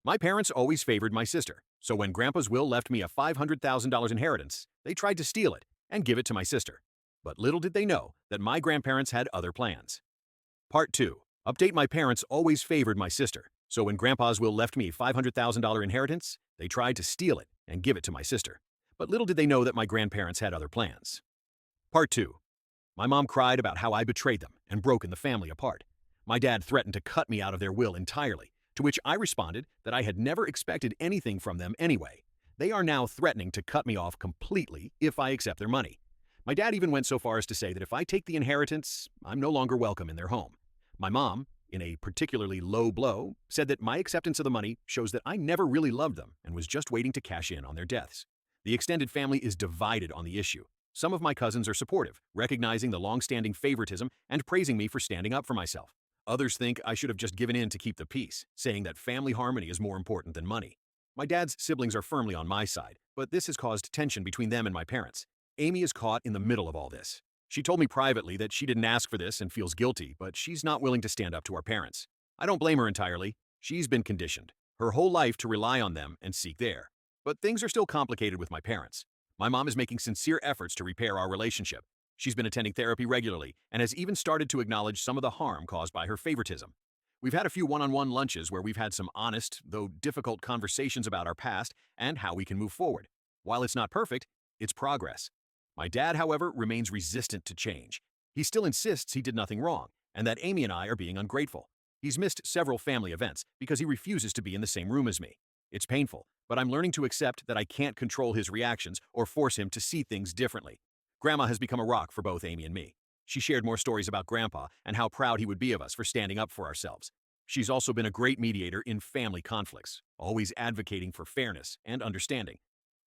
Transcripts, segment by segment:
My parents always favored my sister, so when Grandpa's will left me a $500,000 inheritance, they tried to steal it and give it to my sister. But little did they know that my grandparents had other plans. Part 2. Update. My parents always favored my sister, so when Grandpa's will left me $500,000 inheritance, they tried to steal it and give it to my sister. But little did they know that my grandparents had other plans. Part 2. My mom cried about how I betrayed them and broken the family apart. My dad threatened to cut me out of their will entirely, to which I responded that I had never expected anything from them anyway. They are now threatening to cut me off completely if I accept their money. My dad even went so far as to say that if I take the inheritance, I'm no longer welcome in their home. My mom, in a particularly low blow, said that my acceptance of the money shows that I never really loved them and was just waiting to cash in on their deaths. The extended family is divided on the issue. Some of my cousins are supportive, recognizing the long-standing favoritism and praising me for standing up for myself. Others think I should have just given in to keep the peace, saying that family harmony is more important than money. My dad's siblings are firmly on my side, but this has caused tension between them and my parents. Amy is caught in the middle of all this. She told me privately that she didn't ask for this and feels guilty, but she's not willing to stand up to our parents. I don't blame her entirely. She's been conditioned her whole life to rely on them and seek their. But things are still complicated with my parents. My mom is making sincere efforts to repair our relationship. She's been attending therapy regularly and has even started to acknowledge some of the harm caused by her favoritism. We've had a few one-on-one lunches where we've had some honest, though difficult conversations about our past and how we can move forward. While it's not perfect, it's progress. My dad, however, remains resistant to change. He still insists he did nothing wrong and that Amy and I are being ungrateful. He's missed several family events because he refuses to be in the same room as me. It's painful, but I'm learning to accept that I can't control his reactions or force him to see things differently. Grandma has become a rock for both Amy and me. She shared more stories about Grandpa and how proud he would be of us for standing up for ourselves. She's also been a great mediator in family conflicts, always advocating for fairness and understanding.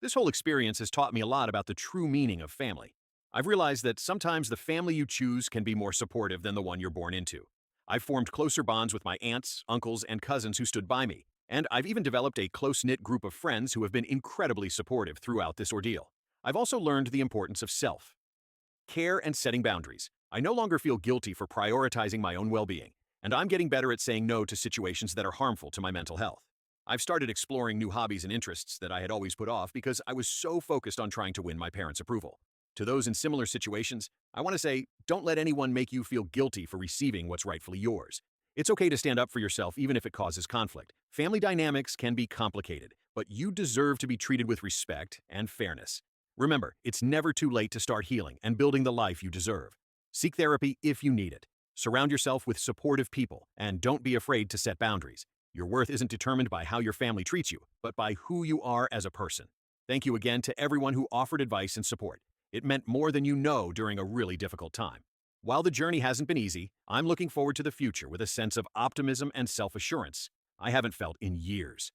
This whole experience has taught me a lot about the true meaning of family. I've realized that sometimes the family you choose can be more supportive than the one you're born into. I've formed closer bonds with my aunts, uncles, and cousins who stood by me, and I've even developed a close-knit group of friends who have been incredibly supportive throughout this ordeal. I've also learned the importance of self-care and setting boundaries. I no longer feel guilty for prioritizing my own well-being, and I'm getting better at saying no to situations that are harmful to my mental health. I've started exploring new hobbies and interests that I had always put off because I was so focused on trying to win my parents' approval. To those in similar situations, I want to say, don't let anyone make you feel guilty for receiving what's rightfully yours. It's okay to stand up for yourself even if it causes conflict. Family dynamics can be complicated, but you deserve to be treated with respect and fairness. Remember, it's never too late to start healing and building the life you deserve. Seek therapy if you need it. Surround yourself with supportive people, and don't be afraid to set boundaries. Your worth isn't determined by how your family treats you, but by who you are as a person. Thank you again to everyone who offered advice and support. It meant more than you know during a really difficult time. While the journey hasn't been easy, I'm looking forward to the future with a sense of optimism and self-assurance I haven't felt in years.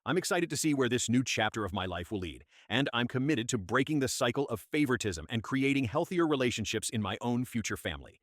I'm excited to see where this new chapter of my life will lead, and I'm committed to breaking the cycle of favoritism and creating healthier relationships in my own future family.